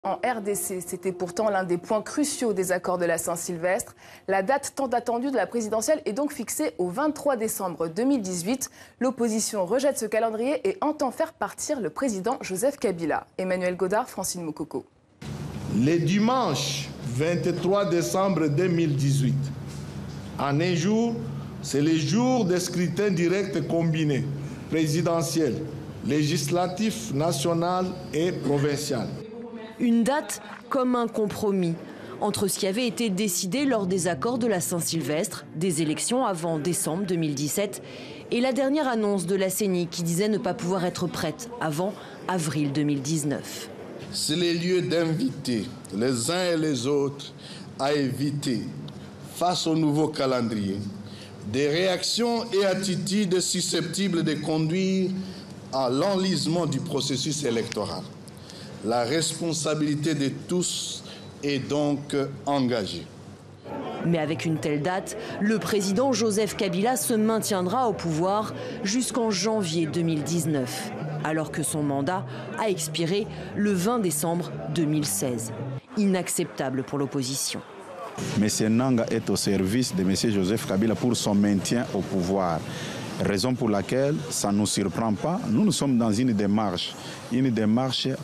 En RDC, c'était pourtant l'un des points cruciaux des accords de la Saint-Sylvestre. La date tant attendue de la présidentielle est donc fixée au 23 décembre 2018. L'opposition rejette ce calendrier et entend faire partir le président Joseph Kabila. Emmanuel Godard, Francine Mokoko. Le dimanche 23 décembre 2018, en un jour, c'est le jour des scrutins directs combinés, présidentiels, législatifs, national et provincial. Une date comme un compromis entre ce qui avait été décidé lors des accords de la Saint-Sylvestre, des élections avant décembre 2017, et la dernière annonce de la CENI qui disait ne pas pouvoir être prête avant avril 2019. C'est le lieu d'inviter les uns et les autres à éviter, face au nouveau calendrier, des réactions et attitudes susceptibles de conduire à l'enlisement du processus électoral. La responsabilité de tous est donc engagée. Mais avec une telle date, le président Joseph Kabila se maintiendra au pouvoir jusqu'en janvier 2019, alors que son mandat a expiré le 20 décembre 2016. Inacceptable pour l'opposition. M. Nanga est au service de M. Joseph Kabila pour son maintien au pouvoir. Raison pour laquelle ça ne nous surprend pas. Nous sommes dans une démarche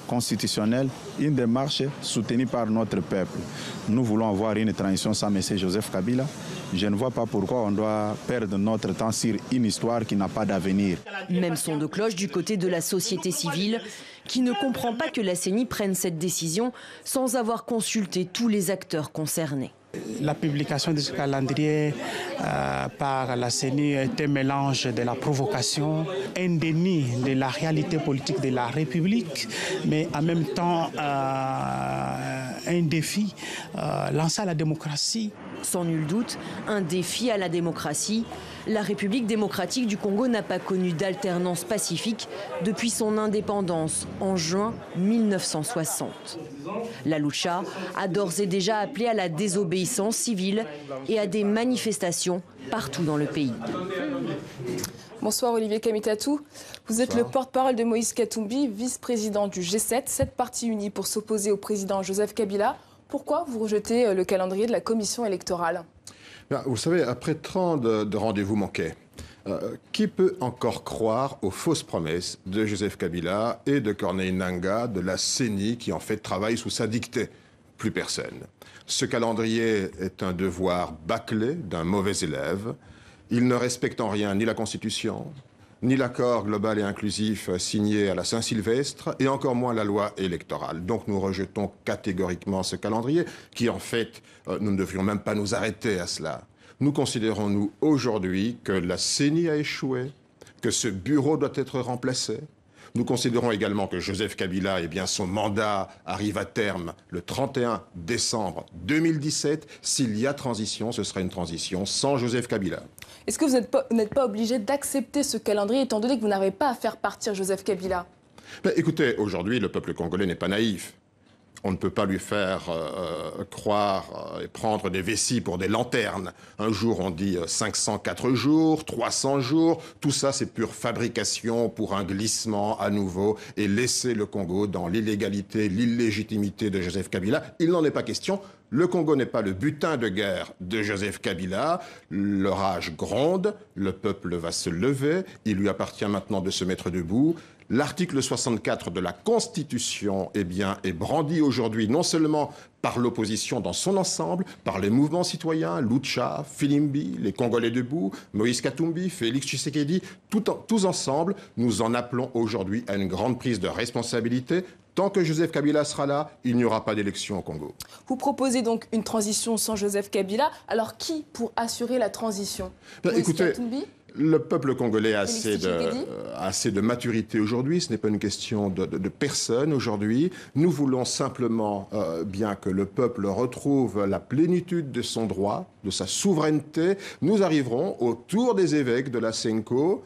constitutionnelle, une démarche soutenue par notre peuple. Nous voulons avoir une transition sans M. Joseph Kabila. Je ne vois pas pourquoi on doit perdre notre temps sur une histoire qui n'a pas d'avenir. Même son de cloche du côté de la société civile, qui ne comprend pas que la CENI prenne cette décision sans avoir consulté tous les acteurs concernés. La publication de ce calendrier par la CENI est un mélange de la provocation, un déni de la réalité politique de la République, mais en même temps un défi lancé à la démocratie. Sans nul doute, un défi à la démocratie. La République démocratique du Congo n'a pas connu d'alternance pacifique depuis son indépendance en juin 1960. La Lucha a d'ores et déjà appelé à la désobéissance civile et à des manifestations partout dans le pays. Bonsoir Olivier Kamitatou. Vous êtes le porte-parole de Moïse Katumbi, vice-président du G7, 7 partis unis pour s'opposer au président Joseph Kabila. Pourquoi vous rejetez le calendrier de la commission électorale ? Vous savez, après 30 de rendez-vous manqués, qui peut encore croire aux fausses promesses de Joseph Kabila et de Corneille Nangaa, de la CENI, qui en fait travaille sous sa dictée? Plus personne. Ce calendrier est un devoir bâclé d'un mauvais élève. Il ne respecte en rien ni la Constitution, ni l'accord global et inclusif signé à la Saint-Sylvestre, et encore moins la loi électorale. Donc nous rejetons catégoriquement ce calendrier, qui en fait, nous ne devrions même pas nous arrêter à cela. Nous considérons, nous, aujourd'hui, que la CENI a échoué, que ce bureau doit être remplacé. Nous considérons également que Joseph Kabila, eh bien, son mandat arrive à terme le 31 décembre 2017. S'il y a transition, ce sera une transition sans Joseph Kabila. Est-ce que vous n'êtes pas obligé d'accepter ce calendrier, étant donné que vous n'arrivez pas à faire partir Joseph Kabila? Écoutez, aujourd'hui, le peuple congolais n'est pas naïf. On ne peut pas lui faire croire et prendre des vessies pour des lanternes. Un jour, on dit 504 jours, 300 jours. Tout ça, c'est pure fabrication pour un glissement à nouveau et laisser le Congo dans l'illégalité, l'illégitimité de Joseph Kabila. Il n'en est pas question. Le Congo n'est pas le butin de guerre de Joseph Kabila. L'orage gronde, le peuple va se lever. Il lui appartient maintenant de se mettre debout. L'article 64 de la Constitution est brandi aujourd'hui non seulement par l'opposition dans son ensemble, par les mouvements citoyens, Lucha, Filimbi, les Congolais debout, Moïse Katumbi, Félix Tshisekedi, tous ensemble, nous en appelons aujourd'hui à une grande prise de responsabilité. Tant que Joseph Kabila sera là, il n'y aura pas d'élection au Congo. Vous proposez donc une transition sans Joseph Kabila. Alors qui pour assurer la transition? Écoutez, le peuple congolais a assez de maturité aujourd'hui. Ce n'est pas une question de personne aujourd'hui. Nous voulons simplement bien que le peuple retrouve la plénitude de son droit, de sa souveraineté. Nous arriverons autour des évêques de la CENCO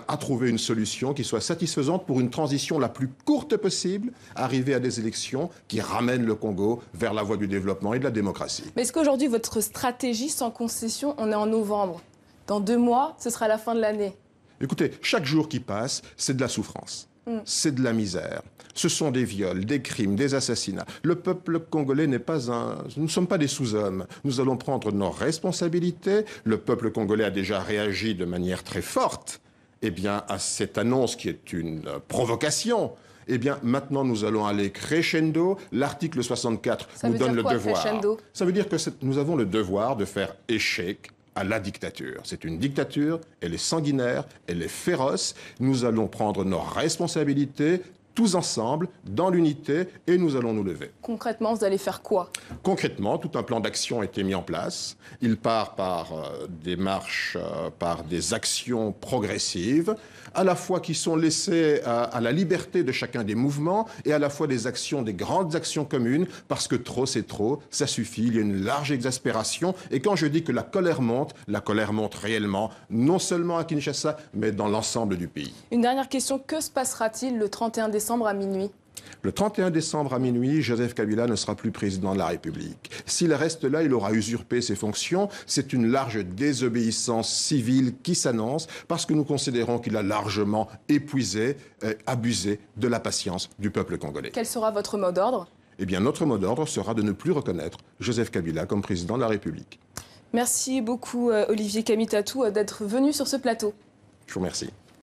à trouver une solution qui soit satisfaisante pour une transition la plus courte possible, arriver à des élections qui ramènent le Congo vers la voie du développement et de la démocratie. Mais est-ce qu'aujourd'hui, votre stratégie sans concession, on est en novembre? Dans 2 mois, ce sera la fin de l'année. Écoutez, chaque jour qui passe, c'est de la souffrance. c'est de la misère. Ce sont des viols, des crimes, des assassinats. Le peuple congolais n'est pas nous ne sommes pas des sous-hommes. Nous allons prendre nos responsabilités. Le peuple congolais a déjà réagi de manière très forte, à cette annonce qui est une provocation. Maintenant, nous allons aller crescendo. L'article 64 nous donne le devoir. Crescendo ? Ça veut dire que nous avons le devoir de faire échec à la dictature. C'est une dictature, elle est sanguinaire, elle est féroce. Nous allons prendre nos responsabilités, tous ensemble, dans l'unité, et nous allons nous lever. Concrètement, vous allez faire quoi? Concrètement, tout un plan d'action a été mis en place. Il part par des marches, par des actions progressives, à la fois qui sont laissées à la liberté de chacun des mouvements, et à la fois des grandes actions communes, parce que trop c'est trop, ça suffit, il y a une large exaspération. Et quand je dis que la colère monte réellement, non seulement à Kinshasa, mais dans l'ensemble du pays. Une dernière question, que se passera-t-il le 31 décembre à minuit? Le 31 décembre à minuit, Joseph Kabila ne sera plus président de la République. S'il reste là, il aura usurpé ses fonctions. C'est une large désobéissance civile qui s'annonce parce que nous considérons qu'il a largement épuisé, abusé de la patience du peuple congolais. Quel sera votre mot d'ordre? Notre mot d'ordre sera de ne plus reconnaître Joseph Kabila comme président de la République. Merci beaucoup Olivier Kamitatou d'être venu sur ce plateau. Je vous remercie.